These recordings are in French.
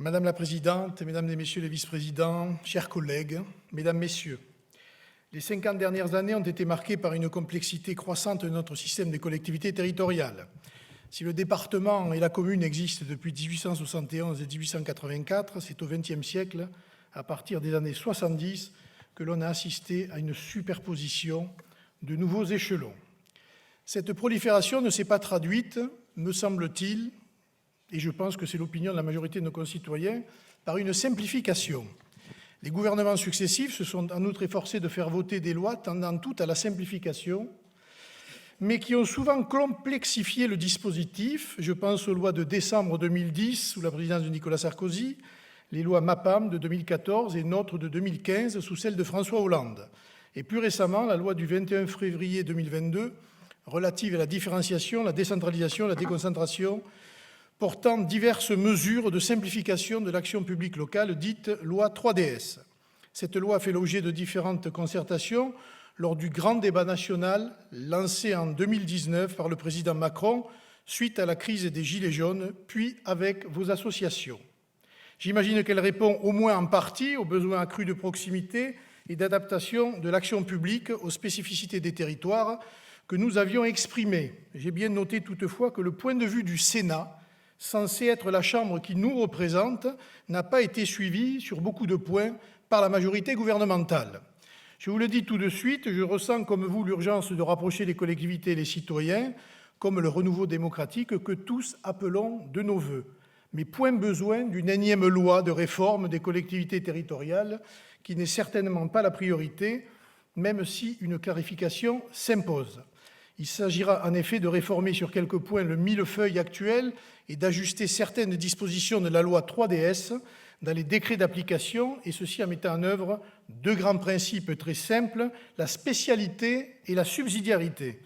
Madame la Présidente, Mesdames et Messieurs les vice-présidents, chers collègues, Mesdames, Messieurs, les 50 dernières années ont été marquées par une complexité croissante de notre système des collectivités territoriales. Si le département et la commune existent depuis 1871 et 1884, c'est au XXe siècle, à partir des années 70, que l'on a assisté à une superposition de nouveaux échelons. Cette prolifération ne s'est pas traduite, me semble-t-il, et je pense que c'est l'opinion de la majorité de nos concitoyens, par une simplification. Les gouvernements successifs se sont en outre efforcés de faire voter des lois tendant toutes à la simplification, mais qui ont souvent complexifié le dispositif. Je pense aux lois de décembre 2010, sous la présidence de Nicolas Sarkozy, les lois MAPAM de 2014 et NOTRe de 2015, sous celle de François Hollande. Et plus récemment, la loi du 21 février 2022, relative à la différenciation, la décentralisation, la déconcentration, portant diverses mesures de simplification de l'action publique locale, dite loi 3DS. Cette loi a fait l'objet de différentes concertations lors du grand débat national lancé en 2019 par le président Macron suite à la crise des Gilets jaunes, puis avec vos associations. J'imagine qu'elle répond au moins en partie aux besoins accrus de proximité et d'adaptation de l'action publique aux spécificités des territoires que nous avions exprimés. J'ai bien noté toutefois que le point de vue du Sénat, censé être la Chambre qui nous représente, n'a pas été suivi sur beaucoup de points par la majorité gouvernementale. Je vous le dis tout de suite, je ressens comme vous l'urgence de rapprocher les collectivités et les citoyens, comme le renouveau démocratique que tous appelons de nos vœux. Mais point besoin d'une énième loi de réforme des collectivités territoriales, qui n'est certainement pas la priorité, même si une clarification s'impose. Il s'agira en effet de réformer sur quelques points le millefeuille actuel et d'ajuster certaines dispositions de la loi 3DS dans les décrets d'application, et ceci en mettant en œuvre deux grands principes très simples, la spécialité et la subsidiarité.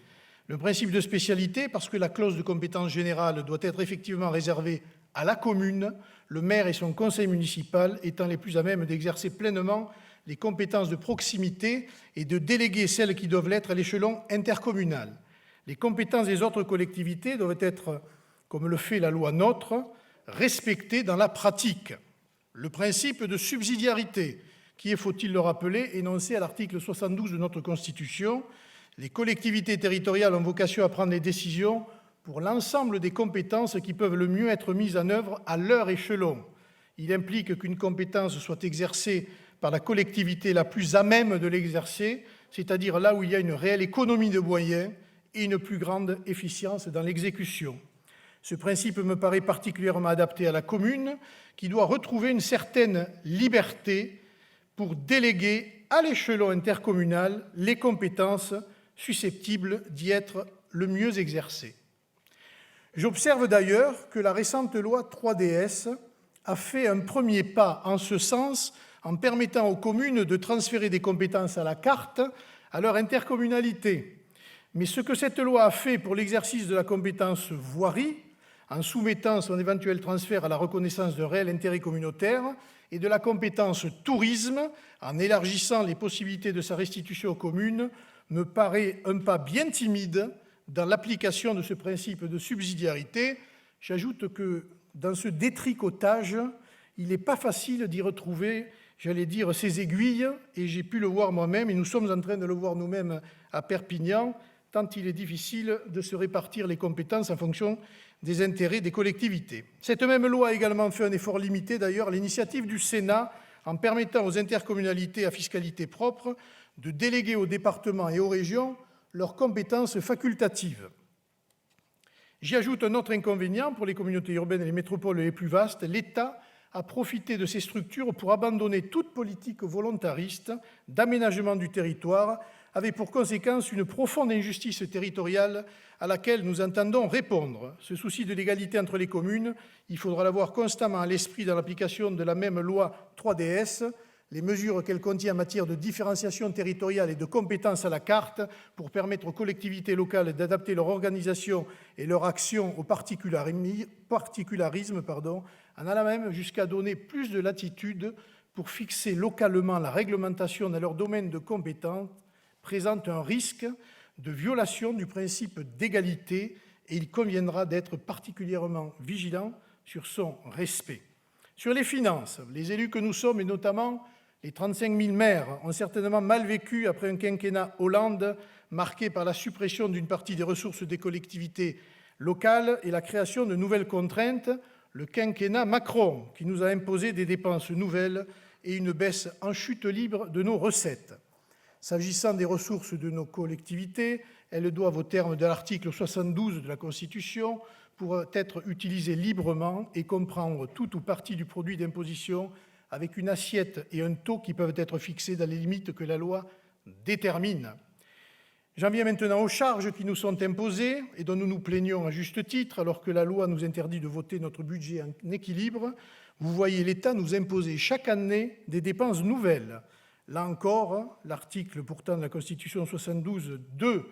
Le principe de spécialité, parce que la clause de compétence générale doit être effectivement réservée à la commune, le maire et son conseil municipal étant les plus à même d'exercer pleinement les compétences de proximité et de déléguer celles qui doivent l'être à l'échelon intercommunal. Les compétences des autres collectivités doivent être, comme le fait la loi NOTRe, respectées dans la pratique. Le principe de subsidiarité, qui est, faut-il le rappeler, énoncé à l'article 72 de notre Constitution. Les collectivités territoriales ont vocation à prendre les décisions pour l'ensemble des compétences qui peuvent le mieux être mises en œuvre à leur échelon. Il implique qu'une compétence soit exercée par la collectivité la plus à même de l'exercer, c'est-à-dire là où il y a une réelle économie de moyens et une plus grande efficience dans l'exécution. Ce principe me paraît particulièrement adapté à la commune, qui doit retrouver une certaine liberté pour déléguer à l'échelon intercommunal les compétences susceptibles d'y être le mieux exercées. J'observe d'ailleurs que la récente loi 3DS a fait un premier pas en ce sens en permettant aux communes de transférer des compétences à la carte à leur intercommunalité. Mais ce que cette loi a fait pour l'exercice de la compétence voirie, en soumettant son éventuel transfert à la reconnaissance d'un réel intérêt communautaire, et de la compétence tourisme, en élargissant les possibilités de sa restitution aux communes, me paraît un pas bien timide dans l'application de ce principe de subsidiarité. J'ajoute que dans ce détricotage, il n'est pas facile d'y retrouver, j'allais dire, ces aiguilles, et j'ai pu le voir moi-même, et nous sommes en train de le voir nous-mêmes à Perpignan, tant il est difficile de se répartir les compétences en fonction des intérêts des collectivités. Cette même loi a également fait un effort limité, d'ailleurs, à l'initiative du Sénat, en permettant aux intercommunalités à fiscalité propre de déléguer aux départements et aux régions leurs compétences facultatives. J'y ajoute un autre inconvénient pour les communautés urbaines et les métropoles les plus vastes. L'État a profité de ces structures pour abandonner toute politique volontariste d'aménagement du territoire, avec pour conséquence une profonde injustice territoriale à laquelle nous entendons répondre. Ce souci de l'égalité entre les communes, il faudra l'avoir constamment à l'esprit dans l'application de la même loi 3DS, les mesures qu'elle contient en matière de différenciation territoriale et de compétences à la carte pour permettre aux collectivités locales d'adapter leur organisation et leur action au particularisme, en allant même jusqu'à donner plus de latitude pour fixer localement la réglementation dans leur domaine de compétences, présente un risque de violation du principe d'égalité et il conviendra d'être particulièrement vigilant sur son respect. Sur les finances, les élus que nous sommes, et notamment les 35 000 maires, ont certainement mal vécu après un quinquennat Hollande marqué par la suppression d'une partie des ressources des collectivités locales et la création de nouvelles contraintes, le quinquennat Macron, qui nous a imposé des dépenses nouvelles et une baisse en chute libre de nos recettes. S'agissant des ressources de nos collectivités, elles doivent, au terme de l'article 72 de la Constitution, pour être utilisées librement et comprendre tout ou partie du produit d'imposition avec une assiette et un taux qui peuvent être fixés dans les limites que la loi détermine. J'en viens maintenant aux charges qui nous sont imposées et dont nous nous plaignons à juste titre, alors que la loi nous interdit de voter notre budget en équilibre. Vous voyez l'État nous imposer chaque année des dépenses nouvelles. Là encore, l'article pourtant de la Constitution 72.2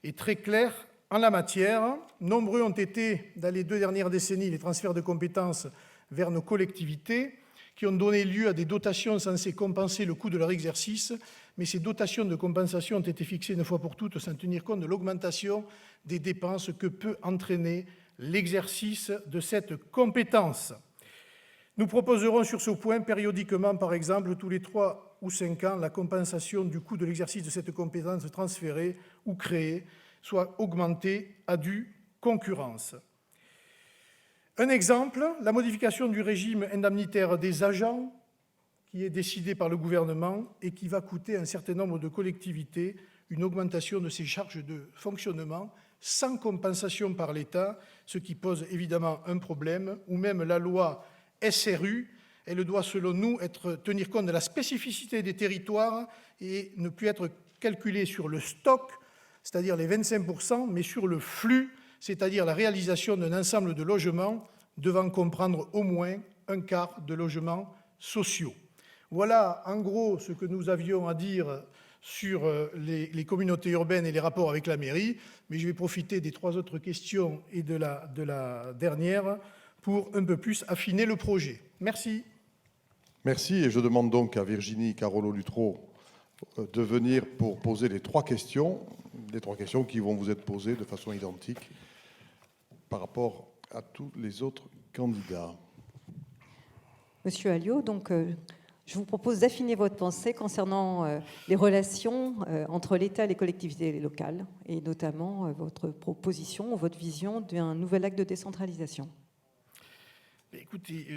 est très clair en la matière. Nombreux ont été, dans les 2 dernières décennies, les transferts de compétences vers nos collectivités qui ont donné lieu à des dotations censées compenser le coût de leur exercice, mais ces dotations de compensation ont été fixées une fois pour toutes sans tenir compte de l'augmentation des dépenses que peut entraîner l'exercice de cette compétence. Nous proposerons sur ce point périodiquement, par exemple, tous les 3 ou 5 ans, la compensation du coût de l'exercice de cette compétence transférée ou créée, soit augmentée à due concurrence. Un exemple, la modification du régime indemnitaire des agents qui est décidée par le gouvernement et qui va coûter à un certain nombre de collectivités une augmentation de ses charges de fonctionnement sans compensation par l'État, ce qui pose évidemment un problème, ou même la loi SRU, elle doit selon nous tenir compte de la spécificité des territoires et ne plus être calculée sur le stock, c'est-à-dire les 25%, mais sur le flux, c'est-à-dire la réalisation d'un ensemble de logements devant comprendre au moins un quart de logements sociaux. Voilà en gros ce que nous avions à dire sur les communautés urbaines et les rapports avec la mairie, mais je vais profiter des 3 autres questions et de la dernière pour un peu plus affiner le projet. Merci. Merci, et je demande donc à Virginie Carolo-Luttrot de venir pour poser les 3 questions qui vont vous être posées de façon identique par rapport à tous les autres candidats. Monsieur Alliot, donc, je vous propose d'affiner votre pensée concernant les relations entre l'État et les collectivités locales, et notamment votre proposition ou votre vision d'un nouvel acte de décentralisation. Écoutez,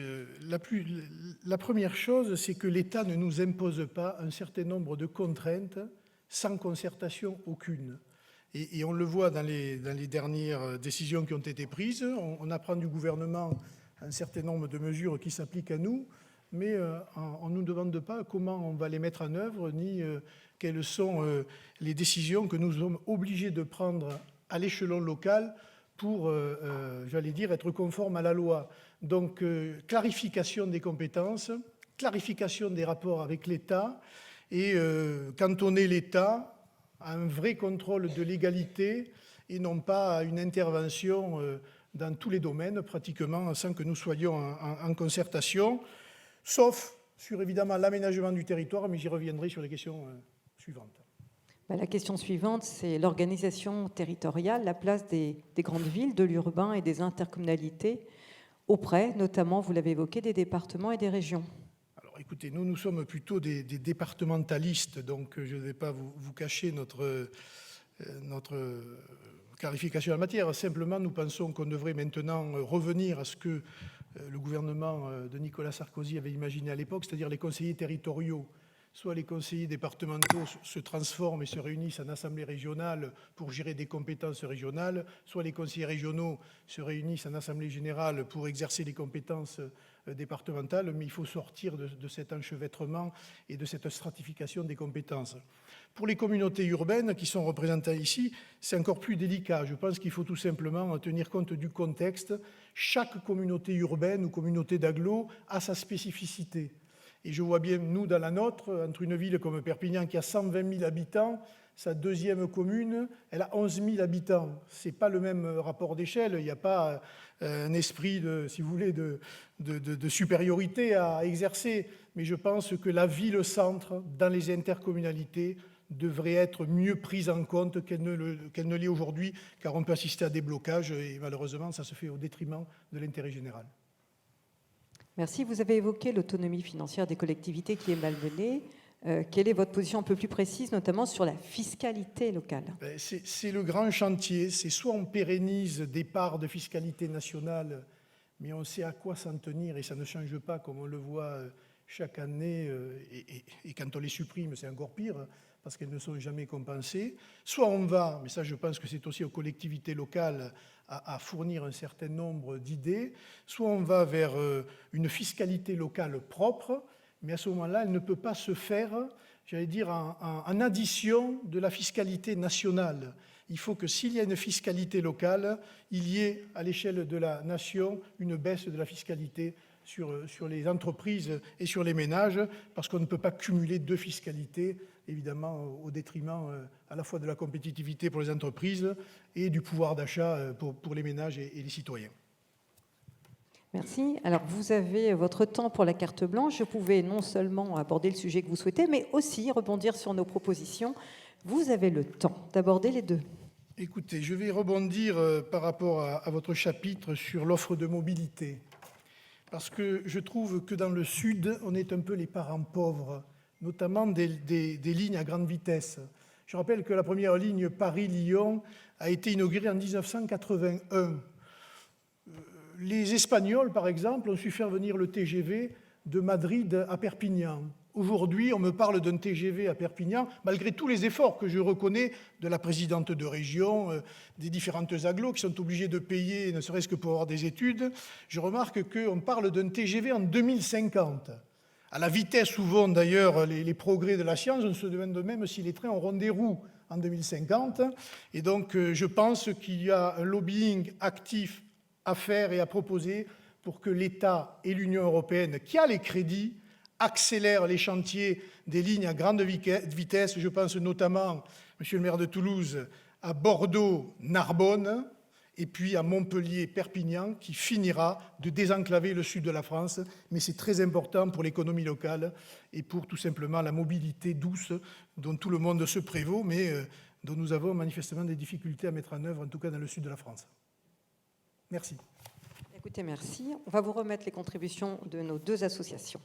la première chose, c'est que l'État ne nous impose pas un certain nombre de contraintes sans concertation aucune. Et on le voit dans les dernières décisions qui ont été prises. On apprend du gouvernement un certain nombre de mesures qui s'appliquent à nous, mais on ne nous demande pas comment on va les mettre en œuvre, ni quelles sont les décisions que nous sommes obligés de prendre à l'échelon local pour, j'allais dire, être conforme à la loi. Donc, clarification des compétences, clarification des rapports avec l'État et cantonner l'État à un vrai contrôle de légalité et non pas à une intervention dans tous les domaines, pratiquement, sans que nous soyons en concertation, sauf sur, évidemment, l'aménagement du territoire, mais j'y reviendrai sur les questions suivantes. La question suivante, c'est l'organisation territoriale, la place des grandes villes, de l'urbain et des intercommunalités auprès, notamment, vous l'avez évoqué, des départements et des régions. Alors écoutez, nous sommes plutôt des départementalistes, donc je ne vais pas vous cacher notre clarification en la matière. Simplement, nous pensons qu'on devrait maintenant revenir à ce que le gouvernement de Nicolas Sarkozy avait imaginé à l'époque, c'est-à-dire les conseillers territoriaux. Soit les conseillers départementaux se transforment et se réunissent en assemblée régionale pour gérer des compétences régionales, soit les conseillers régionaux se réunissent en assemblée générale pour exercer les compétences départementales, mais il faut sortir de cet enchevêtrement et de cette stratification des compétences. Pour les communautés urbaines qui sont représentées ici, c'est encore plus délicat. Je pense qu'il faut tout simplement tenir compte du contexte. Chaque communauté urbaine ou communauté d'agglo a sa spécificité. Et je vois bien, nous, dans la nôtre, entre une ville comme Perpignan qui a 120 000 habitants, sa deuxième commune, elle a 11 000 habitants. Ce n'est pas le même rapport d'échelle, il n'y a pas un esprit, si vous voulez, de supériorité à exercer. Mais je pense que la ville-centre, dans les intercommunalités, devrait être mieux prise en compte qu'elle ne l'est aujourd'hui, car on peut assister à des blocages, et malheureusement, ça se fait au détriment de l'intérêt général. Merci. Vous avez évoqué l'autonomie financière des collectivités qui est malmenée. Quelle est votre position un peu plus précise, notamment sur la fiscalité locale? C'est le grand chantier. C'est soit on pérennise des parts de fiscalité nationale, mais on sait à quoi s'en tenir et ça ne change pas comme on le voit chaque année. Et quand on les supprime, c'est encore pire parce qu'elles ne sont jamais compensées. Soit on va, mais ça je pense que c'est aussi aux collectivités locales à fournir un certain nombre d'idées, soit on va vers une fiscalité locale propre, mais à ce moment-là, elle ne peut pas se faire, j'allais dire, en addition de la fiscalité nationale. Il faut que s'il y a une fiscalité locale, il y ait à l'échelle de la nation une baisse de la fiscalité sur les entreprises et sur les ménages, parce qu'on ne peut pas cumuler deux fiscalités, évidemment au détriment à la fois de la compétitivité pour les entreprises et du pouvoir d'achat pour les ménages et les citoyens. Merci. Alors, vous avez votre temps pour la carte blanche. Vous pouvez non seulement aborder le sujet que vous souhaitez, mais aussi rebondir sur nos propositions. Vous avez le temps d'aborder les deux. Écoutez, je vais rebondir par rapport à votre chapitre sur l'offre de mobilité. Parce que je trouve que dans le Sud, on est un peu les parents pauvres, notamment des lignes à grande vitesse. Je rappelle que la première ligne Paris-Lyon a été inaugurée en 1981. Les Espagnols, par exemple, ont su faire venir le TGV de Madrid à Perpignan. Aujourd'hui, on me parle d'un TGV à Perpignan, malgré tous les efforts que je reconnais de la présidente de région, des différentes agglos qui sont obligées de payer, ne serait-ce que pour avoir des études. Je remarque qu'on parle d'un TGV en 2050. À la vitesse où vont d'ailleurs les progrès de la science, on se demande même si les trains auront des roues en 2050. Et donc, je pense qu'il y a un lobbying actif à faire et à proposer pour que l'État et l'Union européenne, qui a les crédits, accélèrent les chantiers des lignes à grande vitesse. Je pense notamment, monsieur le maire de Toulouse, à Bordeaux-Narbonne et puis à Montpellier-Perpignan, qui finira de désenclaver le sud de la France. Mais c'est très important pour l'économie locale et pour tout simplement la mobilité douce dont tout le monde se prévaut, mais dont nous avons manifestement des difficultés à mettre en œuvre, en tout cas dans le sud de la France. Merci. Écoutez, merci. On va vous remettre les contributions de nos deux associations.